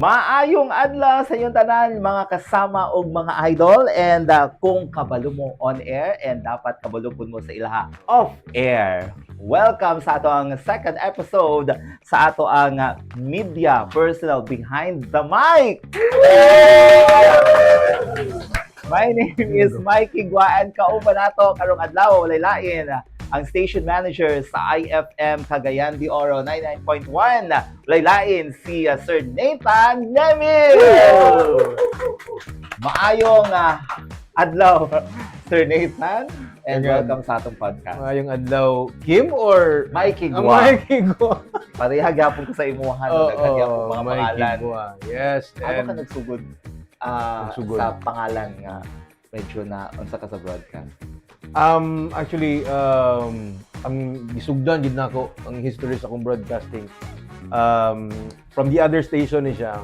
Maayong adlaw sa inyong tanan mga kasama og mga idol and kung kabalo mo on air and dapat kabalo pud mo sa ilaha off air. Welcome sa ato ang second episode sa ato ang media personal behind the mic. My name is Mikey Guaan, kauban nato karong adlaw walay lain ang station manager sa IFM Cagayan de Oro 99.1. Laylain si Sir Nathan Nemil. Maayong adlaw, Sir Nathan, and welcome sa atong podcast. Maayong adlaw, Kim or Mikey Gua. Mikey Gua. Pareha gyapon ko sa imuhan gyapon mga pangalan. Yes, Ano and ka nagsugod nagsugod sa pangalan nga medyo na unsa ka sa broadcast? actually ang gisugdan gid nako ang history sa akong broadcasting. From the other station ni siya,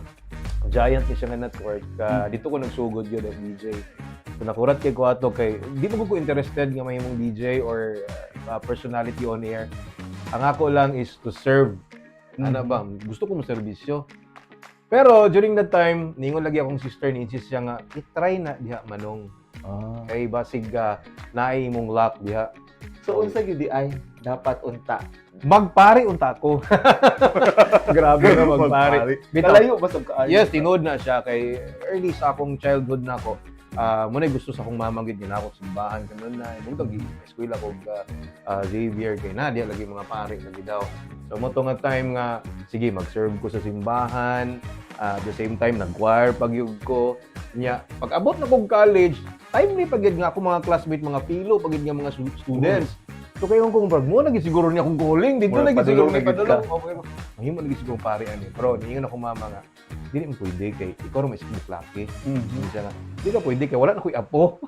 giant ni siya nga network. Dito ko nagsugod yun as DJ. So nakurat kay ko ato kay di mo ko interested nga mahimong DJ or personality on air. Ang ako lang is to serve. Ano ba? Gusto ko mo serbisyo. Pero during that time, ningon lagi akong sister ni insist siya nga, i-try na diha manong. Kay basig naay imong luck diha. So unsa gyud di ay dapat unta? Magpari unta ko. Grabe na magpari. Kalayo basag ka. Yes, tingod na siya kay early sa akong childhood na ako. Muna gusto sa akong mama gid na ako simbahan kanon na. Mong tag eskwela ko Xavier kay Nadia lagi mga pari lagi daw. So mo to nga time nga sige mag-serve ko sa simbahan. At the same time nag-choir pagyud ko. Nya pag abot na kong college, timely pagyud nga ako mga classmate mga pilo pagyud nga mga students. So kayo kung brag mo lagi siguro niya akong calling dito lagi siguro ni padulong. Okay. Mahimo lagi siguro pare ani. Pero niingon ako mama nga dili mo pwede kay ikaw may school laki. Siya nga di ka pwede kay wala na koy apo.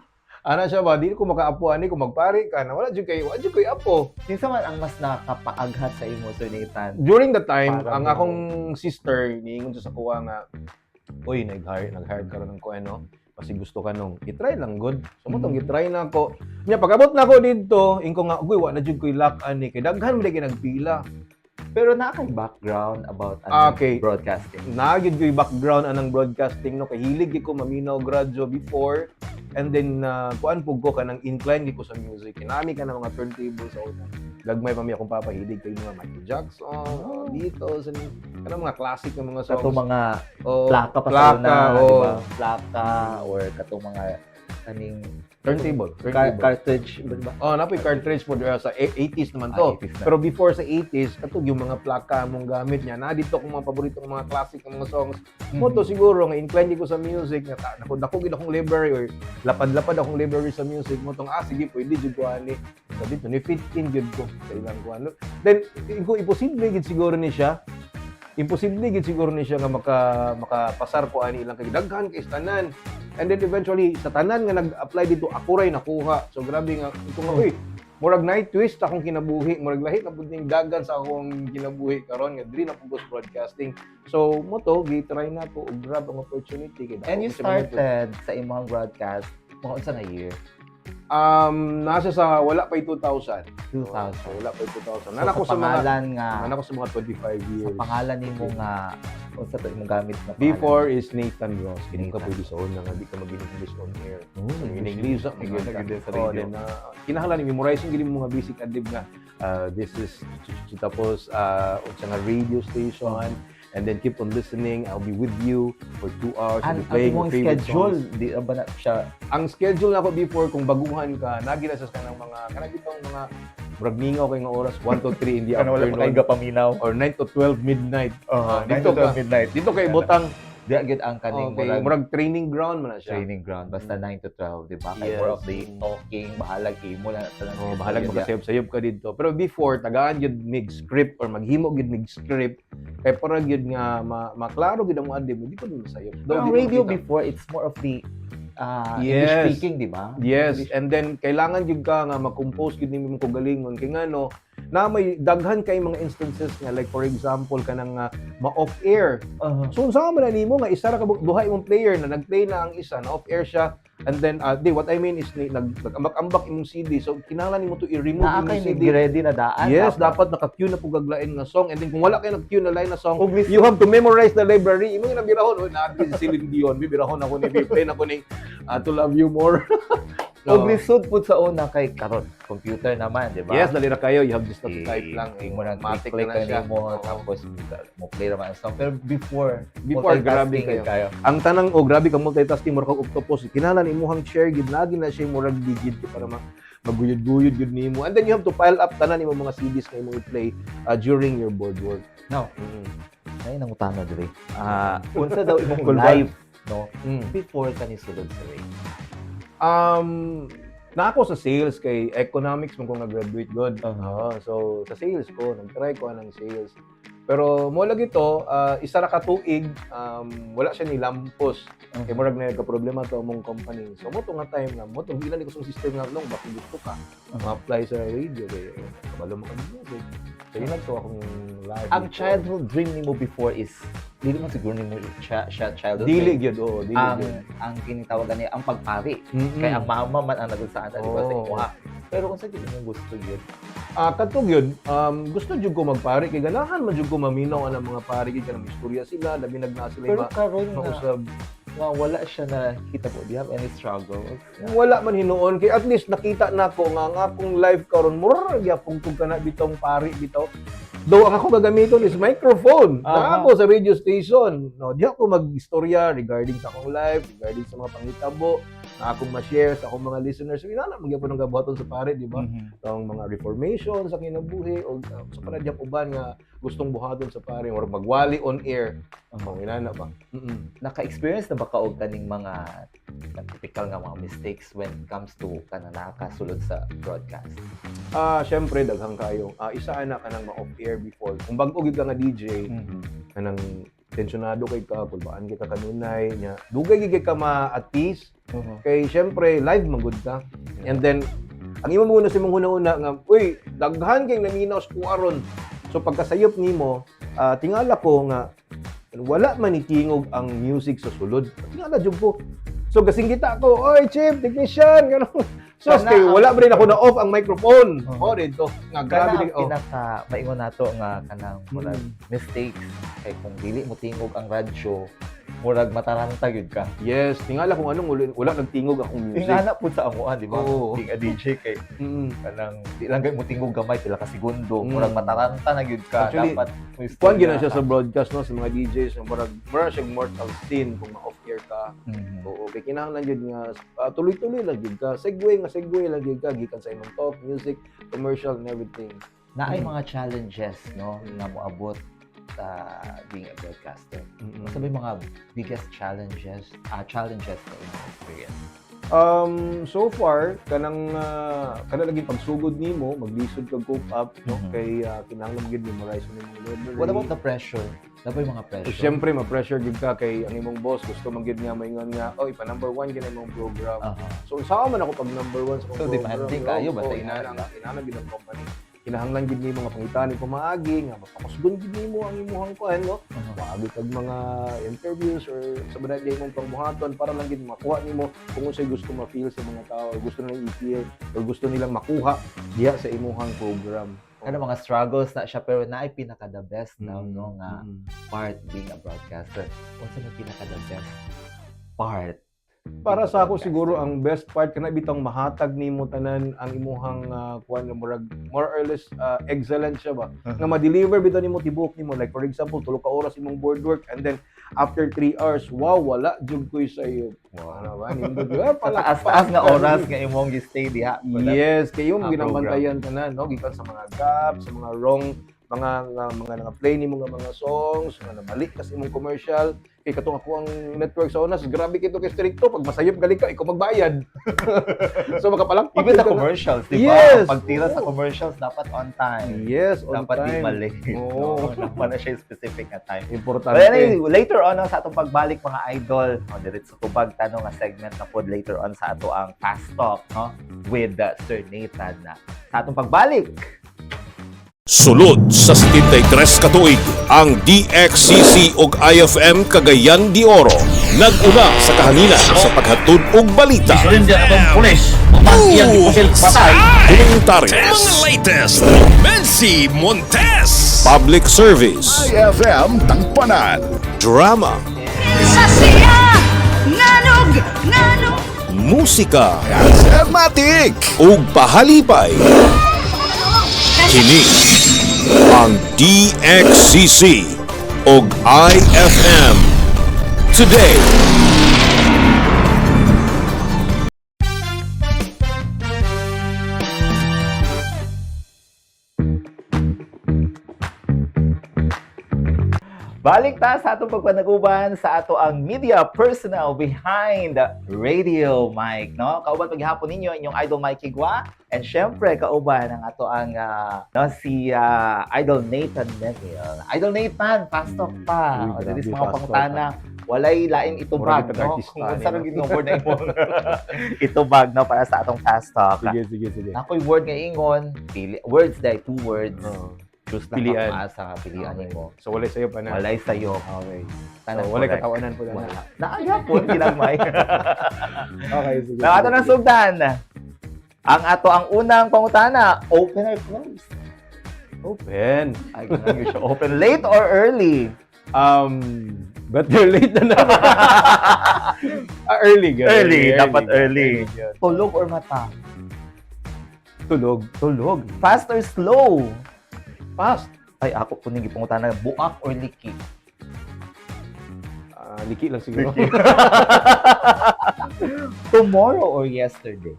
Ana siya ba dili ko makaapo ani kung magpari ka na wala jud kay apo. Kinsa man ang mas nakapaaghat sa imo Sir Nathan? During the time ang akong sister niingon sa kuha nga oy nag-hire karon ng ko ano kasi gusto ka nung i-try lang good. So mo tong i-try na ako. Nya pag-abot na ako dito, ingko nga uy wa na jud koy luck ani kay daghan mo lagi nagpila. Pero na kay background about broadcasting. Nagid ko'y background anang broadcasting no kay hilig ko maminaw gradyo before and then kuan pug ko kanang incline ko sa music. Kinami ka ng mga turntable sa una. Gagmay pa mi akong papahilig kay mga Michael Jackson, Beatles and kanang mga classic nga mga songs. Kato mga plaka pa sa una, diba? Plaka or kato mga kaning turntable. Cartridge, diba? Napoy cartridge po sa 80s naman to. 80s na. Pero before sa 80s, katong yung mga plaka mong gamit niya. Na dito akong mga paboritong mga classic mga songs. Mo to siguro nga incline ko sa music nga dako gid akong library or lapad-lapad akong library sa music mo tong sige pwede jud ko ani. So dito ni fit in jud ko sa ilang kuan. Then kung imposible gid siguro ni siya. Imposible gid siguro ni siya nga makapasar ko ani ilang kay daghan kay tanan. And then eventually sa tanan nga nag-apply dito ako ray nakuha. So grabe nga ito nga murag night twist akong kinabuhi, murag lahi na pud ning dagan sa akong kinabuhi karon nga diri na pud broadcasting. So mo to gi-try na ko og grab ang opportunity kay. And you started sa imong broadcast mga unsa nga year? Nasa sa wala pa 2000. 2000. Wala pa 2000. So, sa pangalan nga nana ko sa mga 25 years. Sa pangalan nimo nga unsa to imong gamit na pangalan? Before is Nathan Ross. Hindi ka pwede sa una nga di ka mag-English on air. English sa radio. Kinahanglan ni memorizing gid mo mga basic adlib nga this is tapos unsa nga radio station. And then keep on listening. I'll be with you for 2 hours. And playing ang schedule, di ba na siya? Ang schedule nako before, kung baguhan ka, nagina sa kanang kanang mga bragmingaw kay nga oras, 1 to 3 in the afternoon. Wala pa paminaw. Or 9 to 12 midnight. 9 to 12 midnight. Dito kay butang. Di agad ang kaning murag training ground man na siya. Training ground. Basta 9 to 12, di ba? Yes. More of the talking, bahala kay mo na. Bahalag magkasayop-sayop ka dito. Pero before, tagaan yun mig script or maghimo yun mig script. Kaya parang yun nga, maklaro yun ang mga adib. Hindi ko din masayop. Pero radio before, it's more of the English speaking, di ba? Yes. And then, kailangan yun ka nga mag-compose yun mo kagalingon. Kaya nga, no, na may daghan kay mga instances nga like for example kanang ma-off air. So unsa man na nimo nga isa ra ka duha imong player na nag-play na ang isa na off air siya and then what I mean is nag-ambak imong CD so kinahanglan nimo to i-remove Naa imong kay CD. ready na daan. Yes, dapat naka-cue na po gaglain nga song and then kung wala kay naka-cue na line na song, Ug you have to memorize the library. Imo nga birahon natin si Celine Dion, birahon ako ni play na ko ni To Love You More. Ug lisod pud sa una kay karon computer naman, di ba? Yes, dali na kayo. You have just to type lang. Mo nang Matic click na siya. mo tapos mo play naman ang song. Pero before grabe multitasking kayo. Ang tanang grabe ka multitasking mo ka octopus. Kinahanglan imuhang share gid lagi na siya murag digit para maguyod-guyod gud nimo. And then you have to pile up tanan imong mga CDs na imong i-play during your board work. Now, ay nangutana dire. Unsa daw imong live, no? Before ka ni sulod sa radio. Na ako sa sales kay economics man ko nag-graduate god. So sa sales ko, nag-try ko ng sales. Pero mo lagi to, isa ra ka tuig, wala siya ni lampos. Kay murag na ka problema to among company. So mo to nga time na mo to ilan ni kusong system nga long bakit gusto ka. Ma-apply sa radio kay kabalo mo kami music. So yun to akong live. Ang childhood dream nimo before is dili man siguro nimo childhood. Dili gyud dili gyud. Ang kinitawagan niya ang pagpari. Kay ang mama man ang nagusaan di ba sa imuha. Pero kung sa gid mo gusto gyud. Kadtong yun, gusto jud ko magpari kay ganahan man jud ko maminaw ang mga pari kay kanang istorya sila, labi nagna sila pero karon na mausab. Wala siya na kita po. Do you have any struggles? Wala man hinuon kay at least nakita nako nga ang akong live karon mura gyapon tug kana bitong pari bitaw. Though ang ako gagamiton is microphone. Na ako sa radio station. No, di ako mag-istorya regarding sa akong live, regarding sa mga panghitabo, na akong ma-share sa akong mga listeners. So, inana magyapon ng gabuhaton sa pare, di ba? Ang mga reformation sa kinabuhi o sa panadyang uban nga gustong buhaton sa pare or magwali on air. Inana ba? Naka-experience na ba ka og kaning mga typical nga mga mistakes when it comes to nakasulod sa broadcast? Syempre daghang kayo. Isa ana kanang ma-off air before. Kung bago gid ka nga DJ, kanang tensionado kay ka, kulbaan kay ka kanunay nya. Dugay gid ka at peace. Kay syempre live magud ka. And then ang imo muna sa imong una-una nga, uy, daghan kay naminaw sa kuaron. So pagkasayop nimo, tingala ko nga wala man itingog ang music sa sulod. Tingala jud ko. So gasing kita ko, oy chief, technician, gano'n. So kay wala ba rin ako na off ang microphone. Dito nga grabe din. Pinaka maingon nato nga kanang murag mistakes kay kung dili mo tingog ang radyo, murag mataranta gyud ka. Yes, tingala kung anong wala nagtingog akong music. Tingala pud sa amuan, di ba? Being a DJ kay kanang di lang gay mo tingog gamay pila ka segundo, murag mataranta na gyud ka. Actually, dapat kuan gyud na siya sa broadcast no sa mga DJs na murag siya mortal sin kung ma-off air ka. Oo, kay kinahanglan gyud nga tuloy-tuloy lang gyud ka. Segue lang gyud ka gikan sa imong talk, music, commercial and everything. Naay mga challenges no na moabot being a broadcaster. Ano ba yung mga biggest challenges na inyong experience? So far kanang lagi pagsugod nimo, maglisod kag cope up no kay kinahanglan gyud memorize mo imong library. What about the pressure? Ano yung mga pressure? Siyempre ma-pressure gyud ka kay ang imong boss gusto man gyud nga maingon nga ipa number 1 gyud imong program. So usaha man ako pag number 1 sa program. So demanding kayo basta inana gyud ang company. Kinahanglan gid nimo nga pangitani pamaagi nga mapakusgon gid nimo ang imong kuan no. Maagi kag mga interviews or sa banad imong pangbuhaton para lang gid makuha nimo kung unsay gusto ma-feel sa mga tao, gusto nilang i-feel or gusto nilang makuha diha sa imong program. Ano mga struggles na siya pero naay pinaka the best now no nga part being a broadcaster. Unsa may pinaka the best part? Para sa ako siguro ang best part kana bitang mahatag nimo tanan ang imuhang kuan nga more or less excellent siya ba nga ma-deliver bitaw nimo tibuok nimo like for example 3 ka oras imong board work and then after 3 hours wala jud koy sayo ano ba nindot taas nga oras nga imong gi-stay diha. Yes kay imong ginambantayan tanan no gikan sa mga gap sa mga wrong mga play nimo nga mga songs nga nabalik kas imong commercial kay katong ako ang network sa unas grabe kito kay stricto pag masayop gali ka ikaw magbayad so makapalangpak even the commercials di ba pagtira sa commercials dapat on time on dapat time di mali dapat na siya specific na time importante but anyway, later on sa atong pagbalik mga idol diretso ko bag tanong nga segment na pod later on sa ato ang fast talk no with Sir Nathan na sa atong pagbalik Sulod sa 73 katuig, ang DXCC ug IFM Cagayan de Oro nag-una sa kahanginan sa paghatod og balita. Surrender atong pulis. Pamangkiyang ipusil patay. Komentaryos, Mga latest, Mensi Montes. public service, IFM Tangpanan. drama, Sa siya, nanog, musika, Dramatic. ug pahalipay. Kini ang DXCC ug IFM Today. Balik ta sa atong pagpanaguban sa ato ang media personal behind the radio mic, no? Kauban paghihapon ninyo inyong Idol Mike Higwa, and syempre kauban ang ato ang si Idol Nathan Neville. Idol Nathan, fast talk pa. Uy, O dili grabe, sa mga fast pangutana, walay lain itubag, Murag no? artista, Kung unsa no? ra gyud word na imong itubag, no, para sa atong fast talk. Sige. Nakoy word nga ingon, words dai, two words. Oh. Choose lang Pilian. sa pilian nimo. So, walay sa'yo pa na. Walay sayo. Okay. Tanan So, walay correct. katawanan po na. Wala. Naaya po, kinagmay. Okay, sige. Na ato ng sugdan. Ang unang pangutana, open or close? Open. Ay, ganun yun siya. Open late or early? Better late na naman. Early, girl. Early, dapat early. Yun. Tulog or mata? Tulog. Tulog. Fast or slow? Fast. Ay, ako po nang pangutana, buak or liki? Liki lang siguro. Tomorrow or yesterday?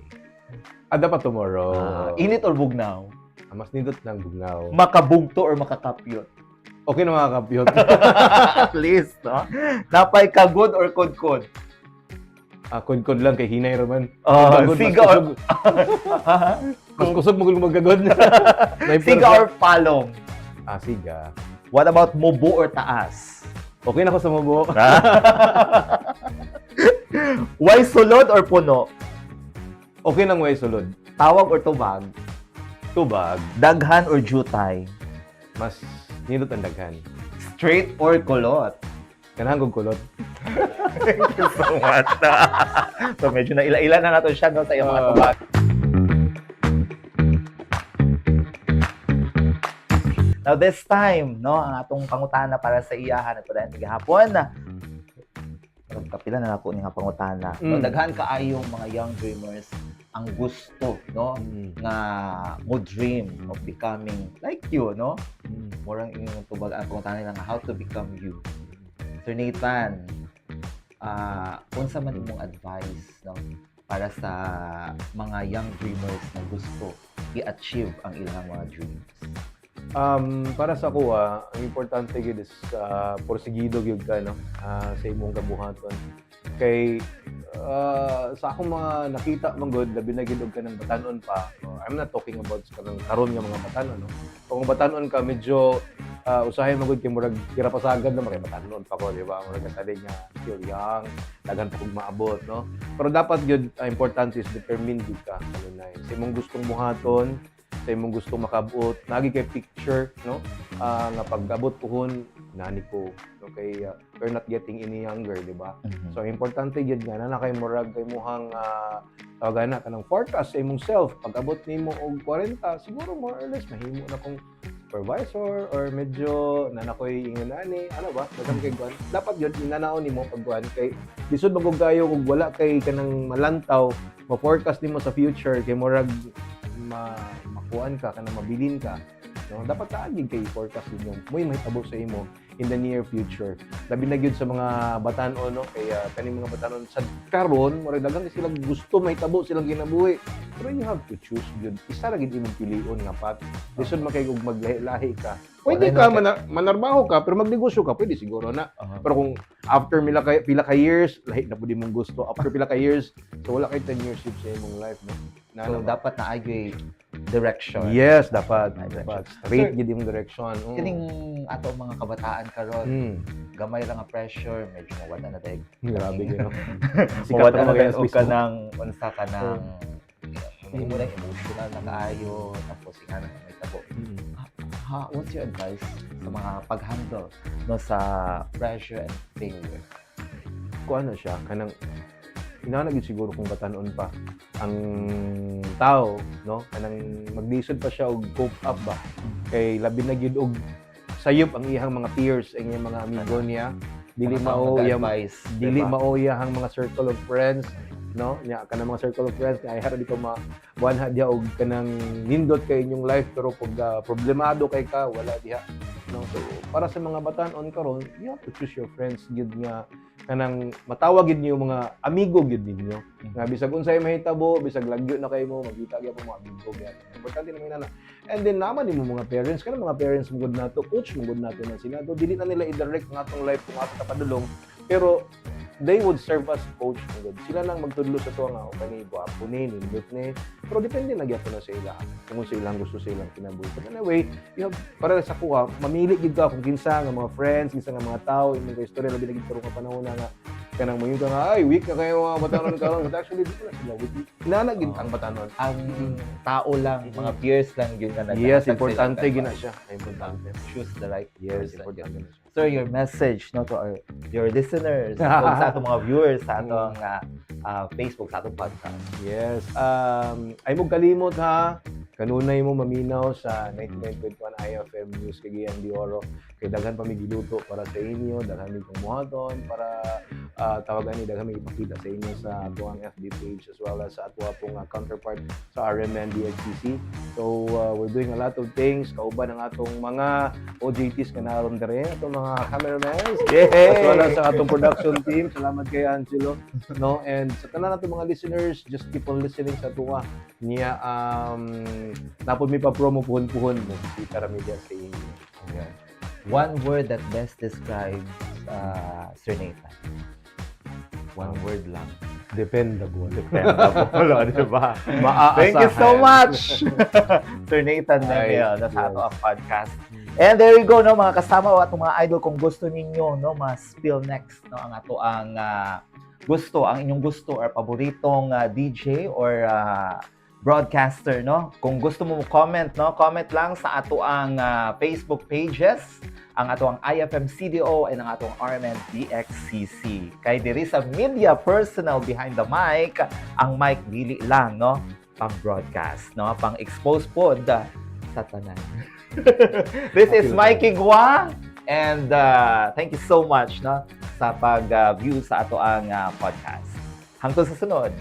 Dapat tomorrow. Init or bugnaw? Mas nindot ng bugnaw. Makabugto or makakapyot? Okay na mga kapyot. At least, no? Napay ka good or kod-kod? Kod-kod lang kay hinay raman. Kagod, Siga mas or... Mas kusog mo magagod. Siga or palong? Siga. What about mubo or taas? Okay na ako sa mubo. Why sulod or puno? Okay nang way sulod. Tawag or tubag? Tubag. Daghan or jutay? Mas nindot ang daghan. Straight or kulot? Kanahan kong kulot. Thank you so much. So medyo na ila-ila na nato siya, no, sa iyong mga tubag. Now this time, no, ang atong pangutana para sa iyahan at padayon tigahapon na kapila na nako ni nga pangutana. No, daghan kaayong mga young dreamers ang gusto, no, nga mo dream of becoming like you, no? Murang inyong tubag ang pangutana nila nga how to become you. Sir Nathan, unsa man imong advice, no, para sa mga young dreamers na gusto i-achieve ang ilang mga dreams? Para sa kuha, ang importante gyud is porsigido gyud ka, no, sa imong kabuhaton. Kay sa akong mga nakita man gud, labi na gyud og kanang batanon pa. I'm not talking about sa kanang karon nga mga batanon, no. Kung batanon ka medyo usahay man gud kay murag kira pasagad na kay batanon pa ko, di ba? Murag tali nga still young, daghan pa kog maabot, no. Pero dapat gyud importante is determined gyud ka kanunay. Sa imong gustong buhaton, sa imong gusto makabuot, nagi kay picture, no, nga pag-abot pohon nani ko, no, kay we're not getting any younger, di ba? So importante gyud nga na kay murag kay mohang tawagan na kanang forecast sa imong self, pag-abot nimo og 40 siguro more or less mahimo na kung supervisor or medyo nanakoy ingon ani, ano ba, daghang kay gwan. Dapat gyud inanaon nimo pagkuan kay lisod magug kayo kung wala kay kanang malantaw, ma-forecast nimo sa future kay murag makuan ka kanang mabilin ka, no, dapat kaagig kay forecast ninyo mo'y mahitabo sa imo in the near future. Labi na gyud sa mga batanon, no, kay kaning mga batanon sa karon murag daghang sila gusto mahitabo silang kinabuhi, pero you have to choose gyud isa ra gyud imong pilion nga path. Lisod man kay ug maglahi-lahi ka, pwede ka manarbaho ka pero magnegosyo ka, pwede siguro na. Pero kung after pila ka years lahi na pud imong gusto, after pila ka years, so wala kay 10 years sa imong life, no. So dapat na ay direction. Yes, dapat. Direction. Dapat. Straight gid imong direction. Kining ato mga kabataan karon, gamay lang nga pressure, medyo mawala na dahil. Grabe gyud. Mawala na dahil og kanang unsa ka nang mo na emotional na kaayo, tapos nga na may tabo. What's your advice sa mga pag-handle no sa pressure and failure? Kung ano siya, kanang inanagid siguro kung batanon pa ang tao, no? Kanang maglisod pa siya og cope up ba. Kay labi na gyud og sayop ang iyang mga peers, ang iyang mga amigo niya. Dili mao iyang advice, dili mao iyang mga circle of friends, no? Nya kanang mga circle of friends kay hara di ko buwanha diha og kanang nindot kay inyong life pero pag problemado kay ka wala diha. No? So para sa mga batan-on karon, you have to choose your friends gyud nga kanang matawag gid niyo mga amigo gid ninyo. Nga bisag unsay mahitabo, bisag lagyo na kay mo, magkita gyud mo mga amigo gyud. Importante naman na. And then naman nimo mga parents, kanang mga parents mo gud nato, coach mo gud nato na sila. Do dili na nila i-direct ang atong life kung ato kapadulong, pero they would serve as coach mo gud. Sila nang magtudlo sa tuwa nga o kani guwapo ni, nindot ni. Pero depende na gyapon na sa ila. Kung sa ilang gusto sa ilang kinabuhi. But anyway, you have, para sa kuha, mamili gid ka kung kinsa nga mga friends, kinsa nga mga tao, imong istorya labi na gid karong panahon na nga kanang mo nga ay weak na kayo mga batanon karon, but actually dito na sila weak. Inana gid ang batanon. Ang tao lang, mga peers lang yun na Yes, importante gina siya. Importante. Choose the right Yes, person. importante na siya. Sir, your message no to your listeners, kung sa atong mga viewers sa atong Facebook, sa atong podcast. Yes. Ay mo kalimot ha. Kanunay mo maminaw sa 99.1 IFM News Cagayan de Oro. Kay daghan pa mi giluto para sa inyo, daghan mi kumuhaton para tawagan ni daghan mi ipakita sa inyo sa atong FB page as well as sa ato pong counterpart sa RMN DXCC. So we're doing a lot of things kauban ang atong mga OJTs nga naron dire, atong mga cameramen, as well as sa atong production team. Salamat kay Angelo, no? And sa tanan natong mga listeners, just keep on listening sa tuwa niya. Napod mi pa promo puhon-puhon mo si Taramedia sa inyo. Yeah. One word that best describes Sir Nathan. One word lang. Dependable. Dependable, di ba? Maaasahan. Thank you so much, Sir Nathan Nemel, na sa ato ang podcast. And there you go, no, mga kasama o atong mga idol, kung gusto ninyo, no, ma-spill next, no, ang ato ang gusto, ang inyong gusto or paboritong DJ or broadcaster, no? Kung gusto mo comment, no, comment lang sa ato ang Facebook pages, ang ato ang IFM CDO and ang ato ang RMN DXCC. Kay diri sa media personal behind the mic, ang mic dili lang, no, pang broadcast, no, pang expose pod sa tanan. This is Mikey Gua, and thank you so much, no, sa pag-view sa ato ang podcast. Hangtod sa sunod.